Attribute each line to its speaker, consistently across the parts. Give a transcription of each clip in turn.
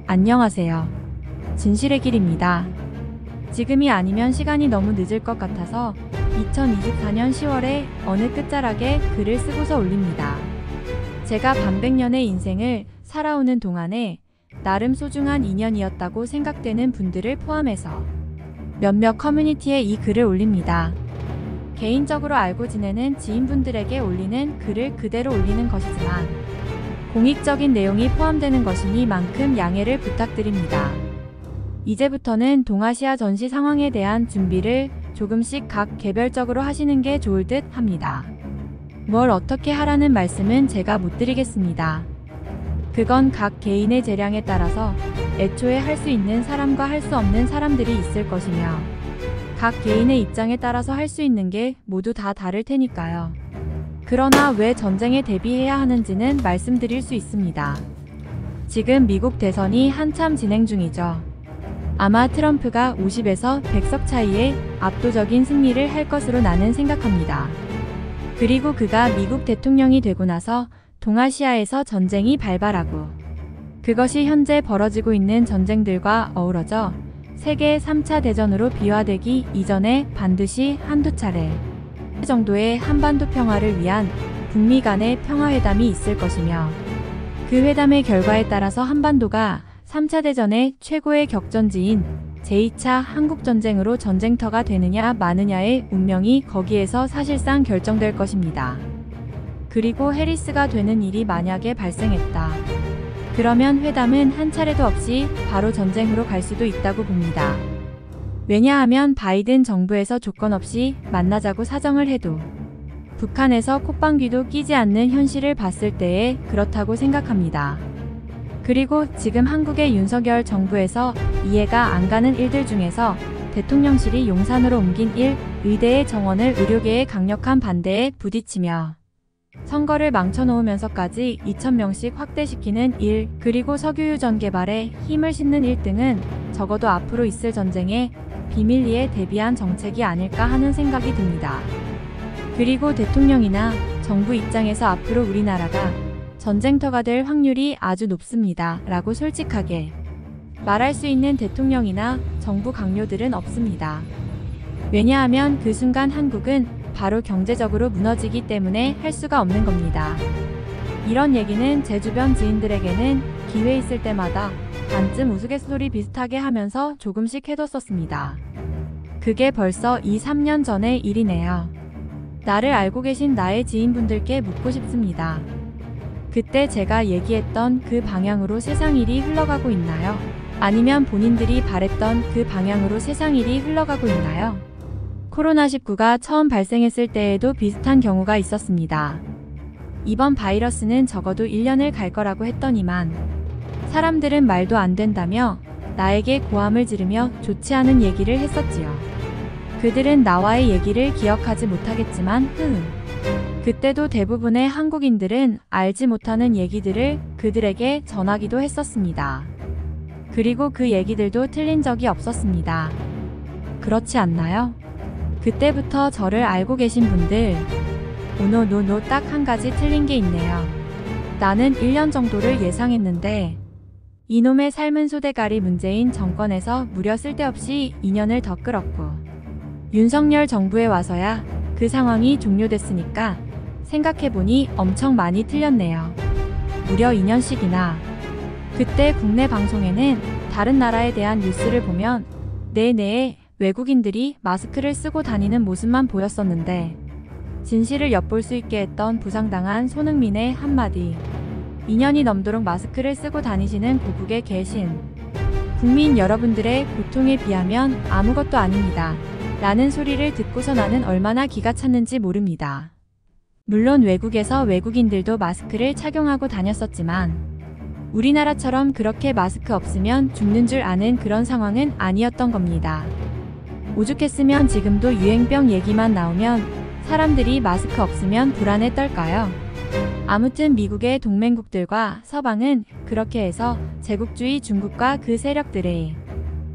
Speaker 1: 안녕하세요. 진실의 길입니다. 지금이 아니면 시간이 너무 늦을 것 같아서 2024년 10월에 어느 끝자락에 글을 쓰고서 올립니다. 제가 반백년의 인생을 살아오는 동안에 나름 소중한 인연이었다고 생각되는 분들을 포함해서 몇몇 커뮤니티에 이 글을 올립니다. 개인적으로 알고 지내는 지인분들에게 올리는 글을 그대로 올리는 것이지만 공익적인 내용이 포함되는 것이니만큼 양해를 부탁드립니다. 이제부터는 동아시아 전시 상황에 대한 준비를 조금씩 각 개별적으로 하시는 게 좋을 듯 합니다. 뭘 어떻게 하라는 말씀은 제가 못 드리겠습니다. 그건 각 개인의 재량에 따라서 애초에 할 수 있는 사람과 할 수 없는 사람들이 있을 것이며 각 개인의 입장에 따라서 할 수 있는 게 모두 다 다를 테니까요. 그러나 왜 전쟁에 대비해야 하는지는 말씀드릴 수 있습니다. 지금 미국 대선이 한참 진행 중이죠. 아마 트럼프가 50에서 100석 차이의 압도적인 승리를 할 것으로 나는 생각합니다. 그리고 그가 미국 대통령이 되고 나서 동아시아에서 전쟁이 발발하고 그것이 현재 벌어지고 있는 전쟁들과 어우러져 세계 3차 대전으로 비화되기 이전에 반드시 한두 차례 정도의 한반도 평화를 위한 북미 간의 평화회담이 있을 것이며 그 회담의 결과에 따라서 한반도가 3차 대전의 최고의 격전지인 제2차 한국전쟁으로 전쟁터가 되느냐 마느냐의 운명이 거기에서 사실상 결정될 것입니다. 그리고 해리스가 되는 일이 만약에 발생했다. 그러면 회담은 한 차례도 없이 바로 전쟁으로 갈 수도 있다고 봅니다. 왜냐하면 바이든 정부에서 조건 없이 만나자고 사정을 해도 북한에서 콧방귀도 끼지 않는 현실을 봤을 때에 그렇다고 생각합니다. 그리고 지금 한국의 윤석열 정부에서 이해가 안 가는 일들 중에서 대통령실이 용산으로 옮긴 일, 의대의 정원을 의료계의 강력한 반대에 부딪히며 선거를 망쳐놓으면서까지 2,000명씩 확대시키는 일, 그리고 석유유전 개발에 힘을 싣는 일 등은 적어도 앞으로 있을 전쟁에 비밀리에 대비한 정책이 아닐까 하는 생각이 듭니다. 그리고 대통령이나 정부 입장에서 앞으로 우리나라가 전쟁터가 될 확률이 아주 높습니다. 라고 솔직하게 말할 수 있는 대통령이나 정부 강요들은 없습니다. 왜냐하면 그 순간 한국은 바로 경제적으로 무너지기 때문에 할 수가 없는 겁니다. 이런 얘기는 제 주변 지인들에게는 기회 있을 때마다 반쯤 우스갯소리 비슷하게 하면서 조금씩 해뒀었습니다. 그게 벌써 2~3년 전의 일이네요. 나를 알고 계신 나의 지인분들께 묻고 싶습니다. 그때 제가 얘기했던 그 방향으로 세상 일이 흘러가고 있나요? 아니면 본인들이 바랬던 그 방향으로 세상 일이 흘러가고 있나요? 코로나19가 처음 발생했을 때에도 비슷한 경우가 있었습니다. 이번 바이러스는 적어도 1년을 갈 거라고 했더니만 사람들은 말도 안 된다며 나에게 고함을 지르며 좋지 않은 얘기를 했었지요. 그들은 나와의 얘기를 기억하지 못하겠지만 그때도 대부분의 한국인들은 알지 못하는 얘기들을 그들에게 전하기도 했었습니다. 그리고 그 얘기들도 틀린 적이 없었습니다. 그렇지 않나요? 그때부터 저를 알고 계신 분들 노노노노 딱 한 가지 틀린 게 있네요. 나는 1년 정도를 예상했는데 이놈의 삶은 소대가리 문재인 정권에서 무려 쓸데없이 2년을 더 끌었고 윤석열 정부에 와서야 그 상황이 종료됐으니까 생각해보니 엄청 많이 틀렸네요. 무려 2년씩이나. 그때 국내 방송에는 다른 나라에 대한 뉴스를 보면 내내 외국인들이 마스크를 쓰고 다니는 모습만 보였었는데 진실을 엿볼 수 있게 했던 부상당한 손흥민의 한마디 2년이 넘도록 마스크를 쓰고 다니시는 고국에 계신 국민 여러분들의 고통에 비하면 아무것도 아닙니다. 라는 소리를 듣고서 나는 얼마나 기가 찼는지 모릅니다. 물론 외국에서 외국인들도 마스크를 착용하고 다녔었지만 우리나라처럼 그렇게 마스크 없으면 죽는 줄 아는 그런 상황은 아니었던 겁니다. 오죽했으면 지금도 유행병 얘기만 나오면 사람들이 마스크 없으면 불안에 떨까요? 아무튼 미국의 동맹국들과 서방은 그렇게 해서 제국주의 중국과 그 세력들의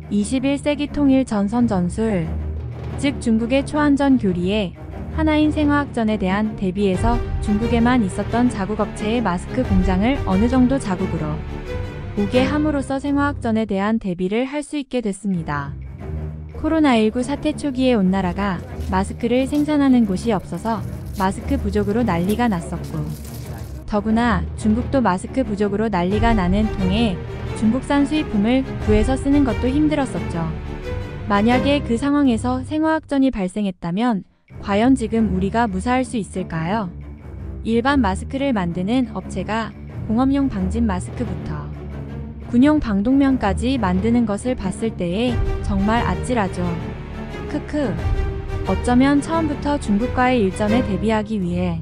Speaker 1: 21세기 통일 전선 전술, 즉 중국의 초안전 교리에 하나인 생화학전에 대한 대비해서 중국에만 있었던 자국업체의 마스크 공장을 어느 정도 자국으로 오게 함으로써 생화학전에 대한 대비를 할 수 있게 됐습니다. 코로나19 사태 초기에 온 나라가 마스크를 생산하는 곳이 없어서 마스크 부족으로 난리가 났었고, 더구나 중국도 마스크 부족으로 난리가 나는 통에 중국산 수입품을 구해서 쓰는 것도 힘들었었죠. 만약에 그 상황에서 생화학전이 발생했다면 과연 지금 우리가 무사할 수 있을까요? 일반 마스크를 만드는 업체가 공업용 방진 마스크부터 군용 방독면까지 만드는 것을 봤을 때에 정말 아찔하죠. 크크. 어쩌면 처음부터 중국과의 일전에 대비하기 위해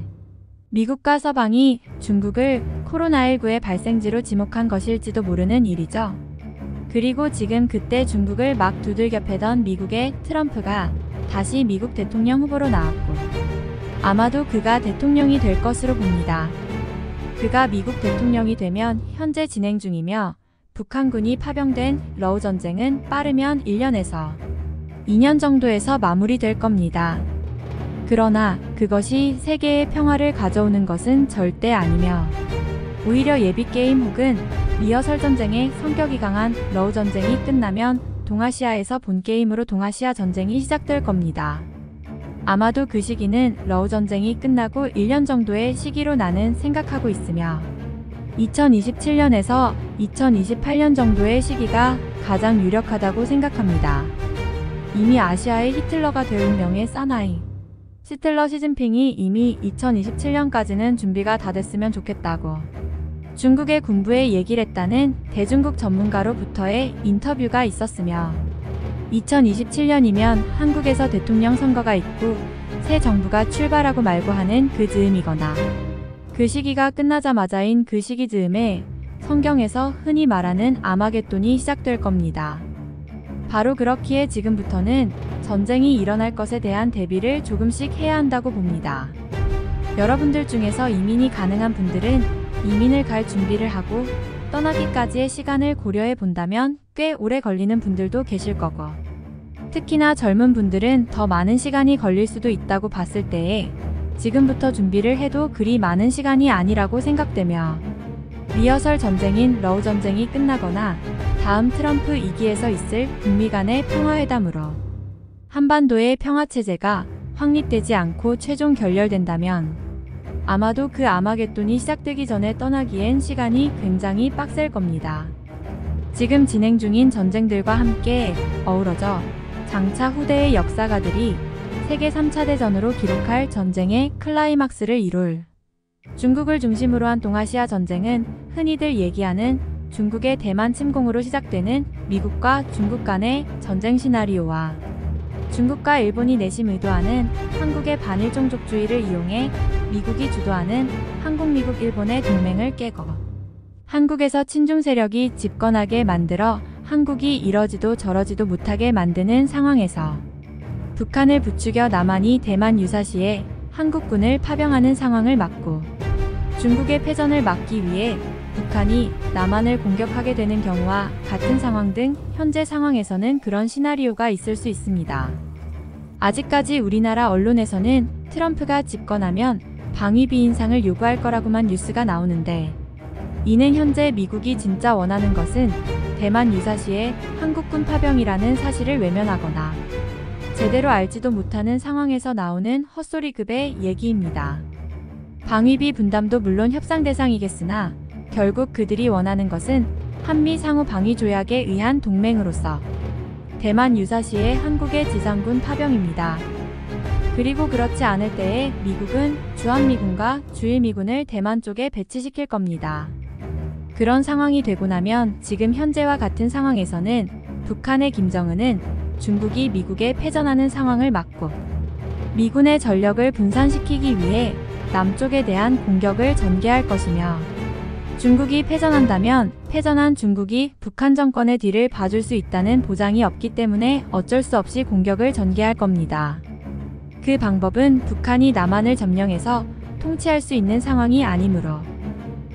Speaker 1: 미국과 서방이 중국을 코로나19의 발생지로 지목한 것일지도 모르는 일이죠. 그리고 지금 그때 중국을 막 두들겨 패던 미국의 트럼프가 다시 미국 대통령 후보로 나왔고, 아마도 그가 대통령이 될 것으로 봅니다. 그가 미국 대통령이 되면 현재 진행 중이며 북한군이 파병된 러우 전쟁은 빠르면 1년에서 2년 정도에서 마무리될 겁니다. 그러나 그것이 세계의 평화를 가져오는 것은 절대 아니며 오히려 예비게임 혹은 리허설 전쟁의 성격이 강한 러우 전쟁이 끝나면 동아시아에서 본게임으로 동아시아 전쟁이 시작될 겁니다. 아마도 그 시기는 러우 전쟁이 끝나고 1년 정도의 시기로 나는 생각하고 있으며 2027년에서 2028년 정도의 시기가 가장 유력하다고 생각합니다. 이미 아시아의 히틀러가 될 운명의 사나이 시틀러 시진핑이 이미 2027년까지는 준비가 다 됐으면 좋겠다고 중국의 군부에 얘기를 했다는 대중국 전문가로부터의 인터뷰가 있었으며, 2027년이면 한국에서 대통령 선거가 있고 새 정부가 출발하고 말고 하는 그 즈음이거나 그 시기가 끝나자마자인 그 시기 즈음에 성경에서 흔히 말하는 아마겟돈이 시작될 겁니다. 바로 그렇기에 지금부터는 전쟁이 일어날 것에 대한 대비를 조금씩 해야 한다고 봅니다. 여러분들 중에서 이민이 가능한 분들은 이민을 갈 준비를 하고 떠나기까지의 시간을 고려해 본다면 꽤 오래 걸리는 분들도 계실 거고, 특히나 젊은 분들은 더 많은 시간이 걸릴 수도 있다고 봤을 때에 지금부터 준비를 해도 그리 많은 시간이 아니라고 생각되며, 리허설 전쟁인 러우 전쟁이 끝나거나 다음 트럼프 2기에서 있을 북미 간의 평화회담으로 한반도의 평화체제가 확립되지 않고 최종 결렬된다면 아마도 그 아마겟돈이 시작되기 전에 떠나기엔 시간이 굉장히 빡셀 겁니다. 지금 진행 중인 전쟁들과 함께 어우러져 장차 후대의 역사가들이 세계 3차 대전으로 기록할 전쟁의 클라이막스를 이룰 중국을 중심으로 한 동아시아 전쟁은 흔히들 얘기하는 중국의 대만 침공으로 시작되는 미국과 중국 간의 전쟁 시나리오와 중국과 일본이 내심 의도하는 한국의 반일종족주의를 이용해 미국이 주도하는 한국-미국 일본의 동맹을 깨고 한국에서 친중 세력이 집권하게 만들어 한국이 이러지도 저러지도 못하게 만드는 상황에서 북한을 부추겨 남한이 대만 유사시에 한국군을 파병하는 상황을 막고 중국의 패전을 막기 위해 북한이 남한을 공격하게 되는 경우와 같은 상황 등 현재 상황에서는 그런 시나리오가 있을 수 있습니다. 아직까지 우리나라 언론에서는 트럼프가 집권하면 방위비 인상을 요구할 거라고만 뉴스가 나오는데, 이는 현재 미국이 진짜 원하는 것은 대만 유사시에 한국군 파병이라는 사실을 외면하거나 제대로 알지도 못하는 상황에서 나오는 헛소리급의 얘기입니다. 방위비 분담도 물론 협상 대상이겠으나 결국 그들이 원하는 것은 한미 상호 방위 조약에 의한 동맹으로서 대만 유사시에 한국의 지상군 파병입니다. 그리고 그렇지 않을 때에 미국은 주한미군과 주일미군을 대만 쪽에 배치시킬 겁니다. 그런 상황이 되고 나면 지금 현재와 같은 상황에서는 북한의 김정은은 중국이 미국에 패전하는 상황을 막고 미군의 전력을 분산시키기 위해 남쪽에 대한 공격을 전개할 것이며, 중국이 패전한다면 패전한 중국이 북한 정권의 뒤를 봐줄 수 있다는 보장이 없기 때문에 어쩔 수 없이 공격을 전개할 겁니다. 그 방법은 북한이 남한을 점령해서 통치할 수 있는 상황이 아니므로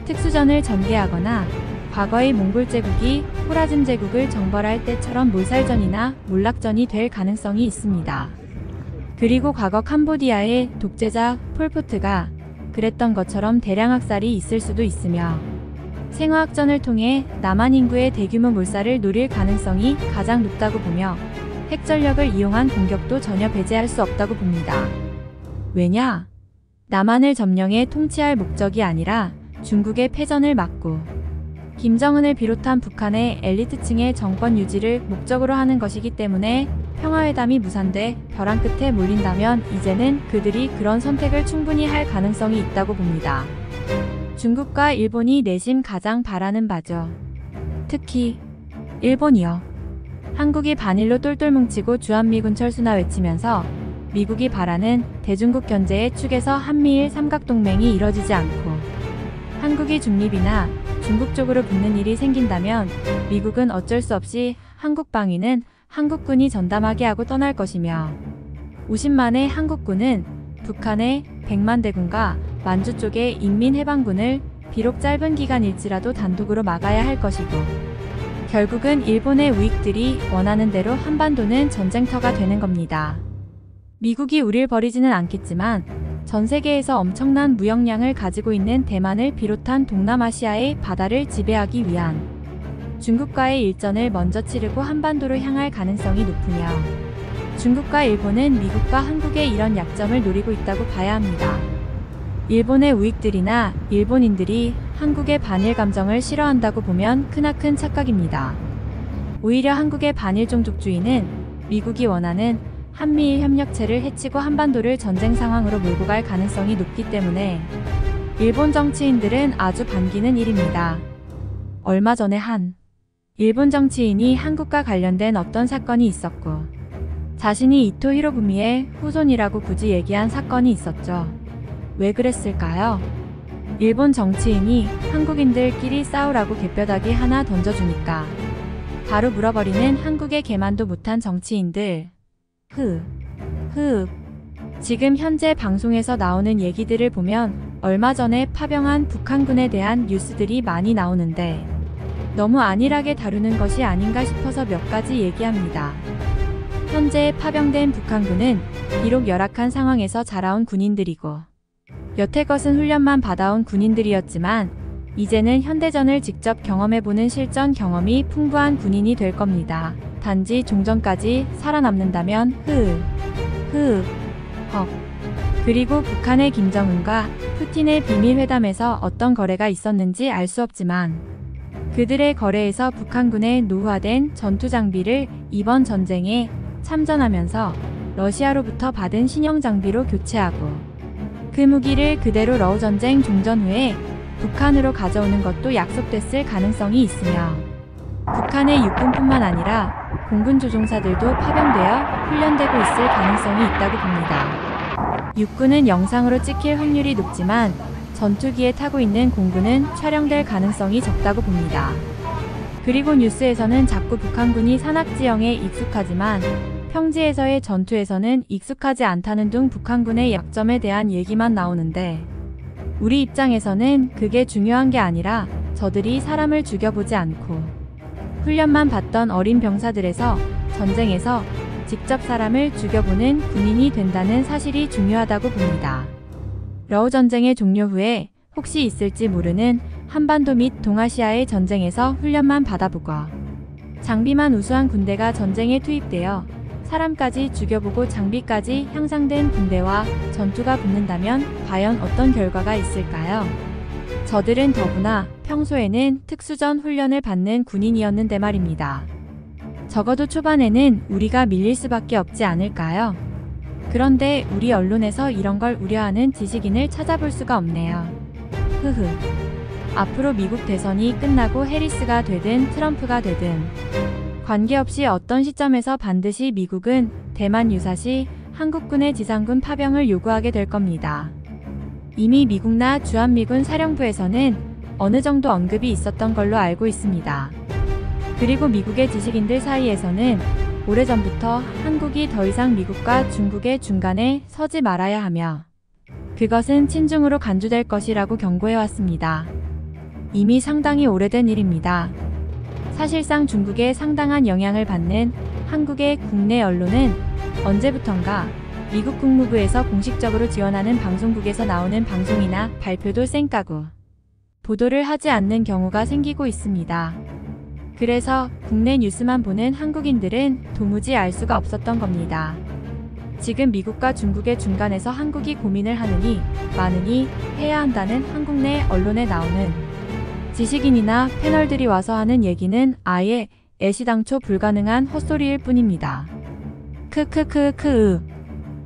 Speaker 1: 특수전을 전개하거나 과거의 몽골 제국이 호라즘 제국을 정벌할 때처럼 몰살전이나 몰락전이 될 가능성이 있습니다. 그리고 과거 캄보디아의 독재자 폴포트가 그랬던 것처럼 대량 학살이 있을 수도 있으며, 생화학전을 통해 남한 인구의 대규모 몰살을 노릴 가능성이 가장 높다고 보며 핵전력을 이용한 공격도 전혀 배제할 수 없다고 봅니다. 왜냐? 남한을 점령해 통치할 목적이 아니라 중국의 패전을 막고 김정은을 비롯한 북한의 엘리트층의 정권 유지를 목적으로 하는 것이기 때문에 평화회담이 무산돼 벼랑 끝에 몰린다면 이제는 그들이 그런 선택을 충분히 할 가능성이 있다고 봅니다. 중국과 일본이 내심 가장 바라는 바죠. 특히 일본이요. 한국이 반일로 똘똘 뭉치고 주한미군 철수나 외치면서 미국이 바라는 대중국 견제의 축에서 한미일 삼각동맹이 이뤄지지 않고 한국이 중립이나 중국 쪽으로 붙는 일이 생긴다면 미국은 어쩔 수 없이 한국 방위는 한국군이 전담하게 하고 떠날 것이며 50만의 한국군은 북한의 100만 대군과 만주 쪽의 인민해방군을 비록 짧은 기간일지라도 단독으로 막아야 할 것이고 결국은 일본의 우익들이 원하는 대로 한반도는 전쟁터가 되는 겁니다. 미국이 우릴 버리지는 않겠지만 전 세계에서 엄청난 무역량을 가지고 있는 대만을 비롯한 동남아시아의 바다를 지배하기 위한 중국과의 일전을 먼저 치르고 한반도로 향할 가능성이 높으며 중국과 일본은 미국과 한국의 이런 약점을 노리고 있다고 봐야 합니다. 일본의 우익들이나 일본인들이 한국의 반일 감정을 싫어한다고 보면 크나큰 착각입니다. 오히려 한국의 반일 종족주의는 미국이 원하는 한미일 협력체를 해치고 한반도를 전쟁 상황으로 몰고 갈 가능성이 높기 때문에 일본 정치인들은 아주 반기는 일입니다. 얼마 전에 한 일본 정치인이 한국과 관련된 어떤 사건이 있었고 자신이 이토 히로부미의 후손이라고 굳이 얘기한 사건이 있었죠. 왜 그랬을까요? 일본 정치인이 한국인들끼리 싸우라고 개뼈다귀 하나 던져주니까 바로 물어버리는 한국의 개만도 못한 정치인들. 지금 현재 방송에서 나오는 얘기들을 보면 얼마 전에 파병한 북한군에 대한 뉴스들이 많이 나오는데 너무 안일하게 다루는 것이 아닌가 싶어서 몇 가지 얘기합니다. 현재 파병된 북한군은 비록 열악한 상황에서 자라온 군인들이고 여태껏은 훈련만 받아온 군인들이었지만 이제는 현대전을 직접 경험해보는 실전 경험이 풍부한 군인이 될 겁니다. 단지 종전까지 살아남는다면 그리고 북한의 김정은과 푸틴의 비밀회담에서 어떤 거래가 있었는지 알 수 없지만 그들의 거래에서 북한군의 노후화된 전투장비를 이번 전쟁에 참전하면서 러시아로부터 받은 신형 장비로 교체하고 그 무기를 그대로 러우전쟁 종전 후에 북한으로 가져오는 것도 약속됐을 가능성이 있으며 북한의 육군뿐만 아니라 공군 조종사들도 파병되어 훈련되고 있을 가능성이 있다고 봅니다. 육군은 영상으로 찍힐 확률이 높지만 전투기에 타고 있는 공군은 촬영될 가능성이 적다고 봅니다. 그리고 뉴스에서는 자꾸 북한군이 산악지형에 익숙하지만 평지에서의 전투에서는 익숙하지 않다는 등 북한군의 약점에 대한 얘기만 나오는데 우리 입장에서는 그게 중요한 게 아니라 저들이 사람을 죽여보지 않고 훈련만 받던 어린 병사들에서 전쟁에서 직접 사람을 죽여보는 군인이 된다는 사실이 중요하다고 봅니다. 러우전쟁의 종료 후에 혹시 있을지 모르는 한반도 및 동아시아의 전쟁에서 훈련만 받아보고 장비만 우수한 군대가 전쟁에 투입되어 사람까지 죽여보고 장비까지 향상된 군대와 전투가 붙는다면 과연 어떤 결과가 있을까요? 저들은 더구나 평소에는 특수전 훈련을 받는 군인이었는데 말입니다. 적어도 초반에는 우리가 밀릴 수밖에 없지 않을까요? 그런데 우리 언론에서 이런 걸 우려하는 지식인을 찾아볼 수가 없네요. 앞으로 미국 대선이 끝나고 해리스가 되든 트럼프가 되든 관계없이 어떤 시점에서 반드시 미국은 대만 유사시 한국군의 지상군 파병을 요구하게 될 겁니다. 이미 미국나 주한미군 사령부에서는 어느 정도 언급이 있었던 걸로 알고 있습니다. 그리고 미국의 지식인들 사이에서는 오래전부터 한국이 더 이상 미국과 중국의 중간에 서지 말아야 하며 그것은 친중으로 간주될 것이라고 경고해왔습니다. 이미 상당히 오래된 일입니다. 사실상 중국에 상당한 영향을 받는 한국의 국내 언론은 언제부턴가 미국 국무부에서 공식적으로 지원하는 방송국에서 나오는 방송이나 발표도 쌩까고 보도를 하지 않는 경우가 생기고 있습니다. 그래서 국내 뉴스만 보는 한국인들은 도무지 알 수가 없었던 겁니다. 지금 미국과 중국의 중간에서 한국이 고민을 하느니 마느니 해야 한다는 한국 내 언론에 나오는 지식인이나 패널들이 와서 하는 얘기는 아예 애시당초 불가능한 헛소리일 뿐입니다. 크크크크으.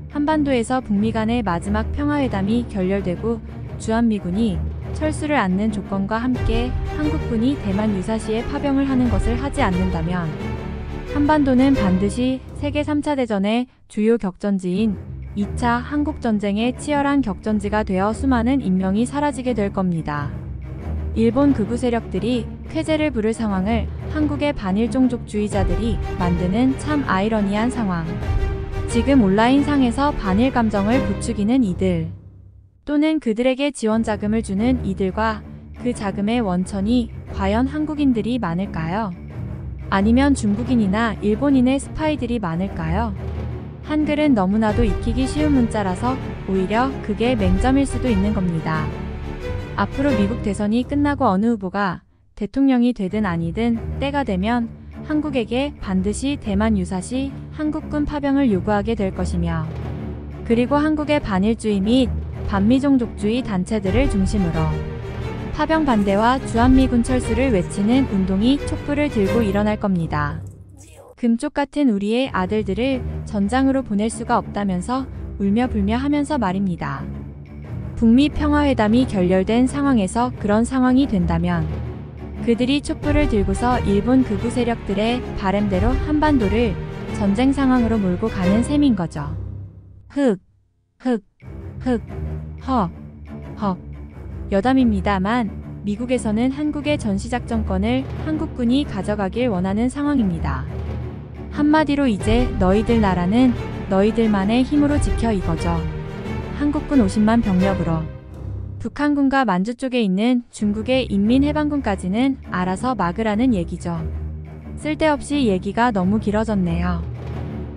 Speaker 1: 한반도에서 북미 간의 마지막 평화회담이 결렬되고 주한미군이 철수를 않는 조건과 함께 한국군이 대만 유사시에 파병을 하는 것을 하지 않는다면 한반도는 반드시 세계 3차 대전의 주요 격전지인 2차 한국전쟁의 치열한 격전지가 되어 수많은 인명이 사라지게 될 겁니다. 일본 극우 세력들이 쾌재를 부를 상황을 한국의 반일종족주의자들이 만드는 참 아이러니한 상황. 지금 온라인상에서 반일 감정을 부추기는 이들, 또는 그들에게 지원 자금을 주는 이들과 그 자금의 원천이 과연 한국인들이 많을까요? 아니면 중국인이나 일본인의 스파이들이 많을까요? 한글은 너무나도 익히기 쉬운 문자라서 오히려 그게 맹점일 수도 있는 겁니다. 앞으로 미국 대선이 끝나고 어느 후보가 대통령이 되든 아니든 때가 되면 한국에게 반드시 대만 유사시 한국군 파병을 요구하게 될 것이며, 그리고 한국의 반일주의 및 반미종족주의 단체들을 중심으로 파병 반대와 주한미군 철수를 외치는 운동이 촛불을 들고 일어날 겁니다. 금쪽 같은 우리의 아들들을 전장으로 보낼 수가 없다면서 울며 불며 하면서 말입니다. 북미 평화회담이 결렬된 상황에서 그런 상황이 된다면 그들이 촛불을 들고서 일본 극우 세력들의 바램대로 한반도를 전쟁 상황으로 몰고 가는 셈인 거죠. 여담입니다만 미국에서는 한국의 전시작전권을 한국군이 가져가길 원하는 상황입니다. 한마디로 이제 너희들 나라는 너희들만의 힘으로 지켜 이거죠. 한국군 50만 병력으로 북한군과 만주 쪽에 있는 중국의 인민해방군까지는 알아서 막으라는 얘기죠. 쓸데없이 얘기가 너무 길어졌네요.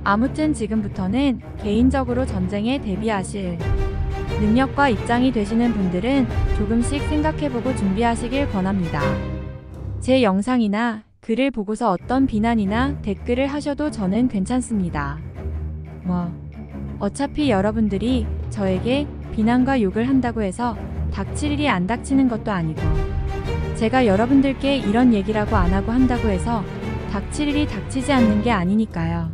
Speaker 1: 아무튼 지금부터는 개인적으로 전쟁에 대비하실 능력과 입장이 되시는 분들은 조금씩 생각해보고 준비하시길 권합니다. 제 영상이나 글을 보고서 어떤 비난이나 댓글을 하셔도 저는 괜찮습니다. 어차피 여러분들이 저에게 비난과 욕을 한다고 해서 닥칠 일이 안 닥치는 것도 아니고, 제가 여러분들께 이런 얘기라고 안 하고 한다고 해서 닥칠 일이 닥치지 않는 게 아니니까요.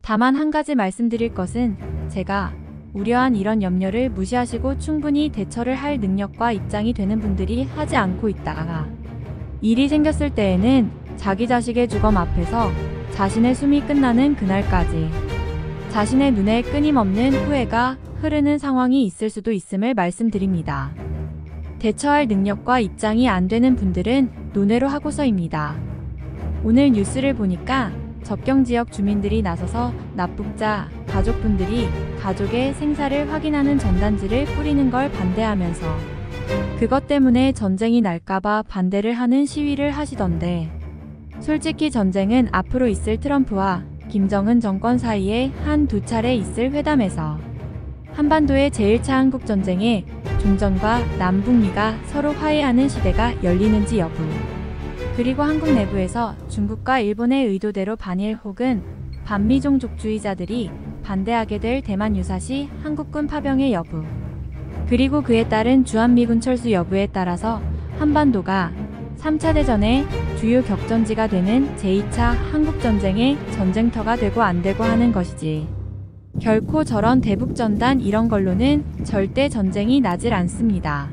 Speaker 1: 다만 한 가지 말씀드릴 것은 제가 우려한 이런 염려를 무시하시고 충분히 대처를 할 능력과 입장이 되는 분들이 하지 않고 있다가 일이 생겼을 때에는 자기 자식의 주검 앞에서 자신의 숨이 끝나는 그날까지 자신의 눈에 끊임없는 후회가 흐르는 상황이 있을 수도 있음을 말씀드립니다. 대처할 능력과 입장이 안 되는 분들은 논외로 하고서입니다. 오늘 뉴스를 보니까 접경지역 주민들이 나서서 납북자 가족분들이 가족의 생사를 확인하는 전단지를 뿌리는 걸 반대하면서 그것 때문에 전쟁이 날까봐 반대를 하는 시위를 하시던데, 솔직히 전쟁은 앞으로 있을 트럼프와 김정은 정권 사이에 한두 차례 있을 회담에서 한반도의 제1차 한국전쟁에 종전과 남북미가 서로 화해하는 시대가 열리는지 여부, 그리고 한국 내부에서 중국과 일본의 의도대로 반일 혹은 반미종족주의자들이 반대하게 될 대만 유사시 한국군 파병의 여부, 그리고 그에 따른 주한미군 철수 여부에 따라서 한반도가 3차 대전의 주요 격전지가 되는 제2차 한국전쟁의 전쟁터가 되고 안 되고 하는 것이지, 결코 저런 대북전단 이런 걸로는 절대 전쟁이 나질 않습니다.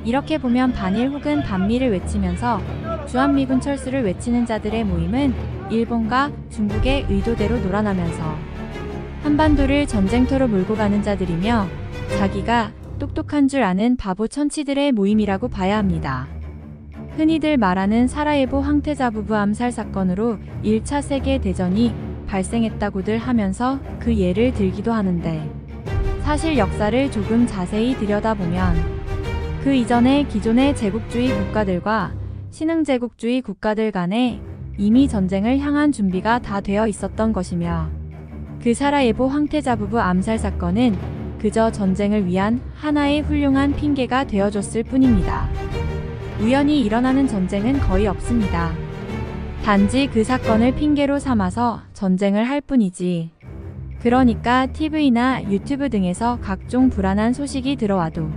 Speaker 1: 이렇게 보면 반일 혹은 반미를 외치면서 주한미군 철수를 외치는 자들의 모임은 일본과 중국의 의도대로 놀아나면서 한반도를 전쟁터로 몰고 가는 자들이며 자기가 똑똑한 줄 아는 바보 천치들의 모임이라고 봐야 합니다. 흔히들 말하는 사라예보 황태자 부부 암살 사건으로 1차 세계대전이 발생했다고들 하면서 그 예를 들기도 하는데, 사실 역사를 조금 자세히 들여다보면 그 이전의 기존의 제국주의 국가들과 신흥제국주의 국가들 간에 이미 전쟁을 향한 준비가 다 되어 있었던 것이며, 그 사라예보 황태자 부부 암살 사건은 그저 전쟁을 위한 하나의 훌륭한 핑계가 되어줬을 뿐입니다. 우연히 일어나는 전쟁은 거의 없습니다. 단지 그 사건을 핑계로 삼아서 전쟁을 할 뿐이지. 그러니까 TV나 유튜브 등에서 각종 불안한 소식이 들어와도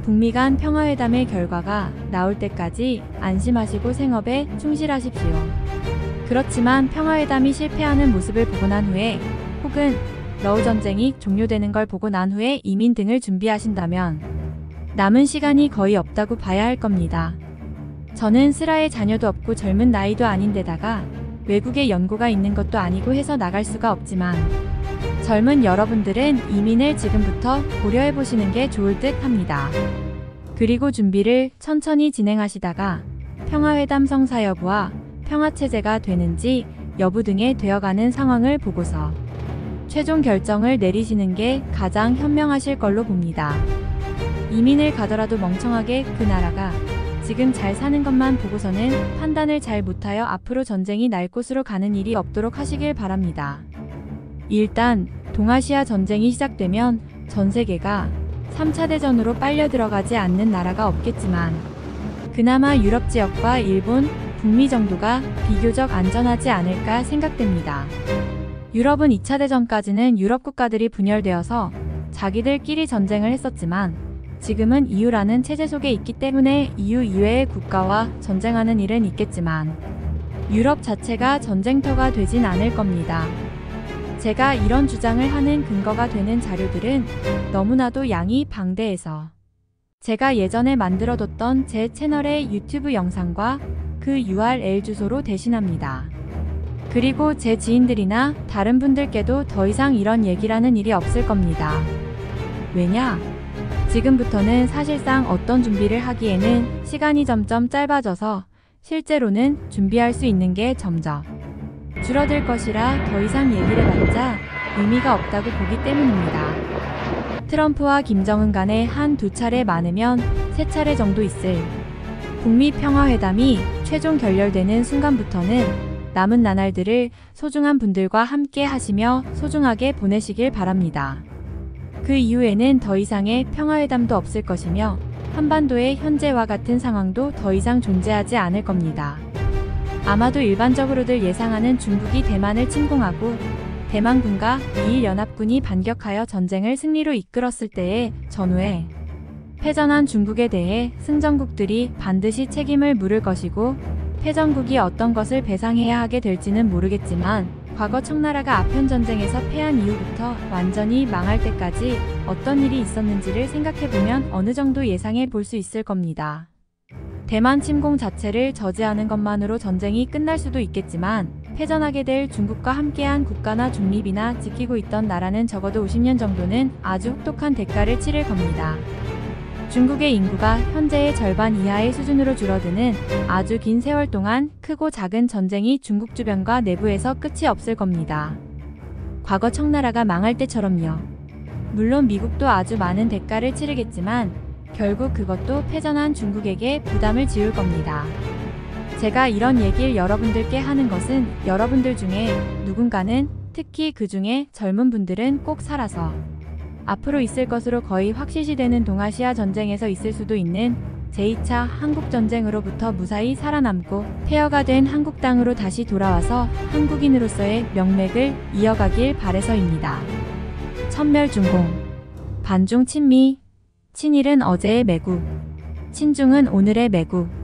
Speaker 1: 북미 간 평화회담의 결과가 나올 때까지 안심하시고 생업에 충실하십시오. 그렇지만 평화회담이 실패하는 모습을 보고 난 후에 혹은 러우 전쟁이 종료되는 걸 보고 난 후에 이민 등을 준비하신다면 남은 시간이 거의 없다고 봐야 할 겁니다. 저는 슬아의 자녀도 없고 젊은 나이도 아닌데다가 외국에 연고가 있는 것도 아니고 해서 나갈 수가 없지만 젊은 여러분들은 이민을 지금부터 고려해보시는 게 좋을 듯 합니다. 그리고 준비를 천천히 진행하시다가 평화회담 성사 여부와 평화체제가 되는지 여부 등에 되어가는 상황을 보고서 최종 결정을 내리시는 게 가장 현명하실 걸로 봅니다. 이민을 가더라도 멍청하게 그 나라가 지금 잘 사는 것만 보고서는 판단을 잘 못하여 앞으로 전쟁이 날 곳으로 가는 일이 없도록 하시길 바랍니다. 일단 동아시아 전쟁이 시작되면 전 세계가 3차 대전으로 빨려 들어가지 않는 나라가 없겠지만 그나마 유럽 지역과 일본, 북미 정도가 비교적 안전하지 않을까 생각됩니다. 유럽은 2차 대전까지는 유럽 국가들이 분열되어서 자기들끼리 전쟁을 했었지만 지금은 EU라는 체제 속에 있기 때문에 EU 이외의 국가와 전쟁하는 일은 있겠지만 유럽 자체가 전쟁터가 되진 않을 겁니다. 제가 이런 주장을 하는 근거가 되는 자료들은 너무나도 양이 방대해서 제가 예전에 만들어뒀던 제 채널의 유튜브 영상과 그 URL 주소로 대신합니다. 그리고 제 지인들이나 다른 분들께도 더 이상 이런 얘기라는 일이 없을 겁니다. 왜냐? 지금부터는 사실상 어떤 준비를 하기에는 시간이 점점 짧아져서 실제로는 준비할 수 있는 게 점점 줄어들 것이라 더 이상 얘기를 해봤자 의미가 없다고 보기 때문입니다. 트럼프와 김정은 간에 한두 차례 많으면 세 차례 정도 있을 북미 평화회담이 최종 결렬되는 순간부터는 남은 나날들을 소중한 분들과 함께 하시며 소중하게 보내시길 바랍니다. 그 이후에는 더 이상의 평화회담도 없을 것이며 한반도의 현재와 같은 상황도 더 이상 존재하지 않을 겁니다. 아마도 일반적으로들 예상하는 중국이 대만을 침공하고 대만군과 미일연합군이 반격하여 전쟁을 승리로 이끌었을 때의 전후에 패전한 중국에 대해 승전국들이 반드시 책임을 물을 것이고 패전국이 어떤 것을 배상해야 하게 될지는 모르겠지만 과거 청나라가 아편전쟁에서 패한 이후부터 완전히 망할 때까지 어떤 일이 있었는지를 생각해보면 어느 정도 예상해 볼 수 있을 겁니다. 대만 침공 자체를 저지하는 것만으로 전쟁이 끝날 수도 있겠지만 패전하게 될 중국과 함께한 국가나 중립이나 지키고 있던 나라는 적어도 50년 정도는 아주 혹독한 대가를 치를 겁니다. 중국의 인구가 현재의 절반 이하의 수준으로 줄어드는 아주 긴 세월 동안 크고 작은 전쟁이 중국 주변과 내부에서 끝이 없을 겁니다. 과거 청나라가 망할 때처럼요. 물론 미국도 아주 많은 대가를 치르겠지만 결국 그것도 패전한 중국에게 부담을 지울 겁니다. 제가 이런 얘기를 여러분들께 하는 것은 여러분들 중에 누군가는 특히 그 중에 젊은 분들은 꼭 살아서 앞으로 있을 것으로 거의 확실시되는 동아시아 전쟁에서 있을 수도 있는 제2차 한국전쟁으로부터 무사히 살아남고 폐허가 된 한국 땅으로 다시 돌아와서 한국인으로서의 명맥을 이어가길 바래서입니다. 천멸중공, 반중 친미, 친일은 어제의 매국, 친중은 오늘의 매국.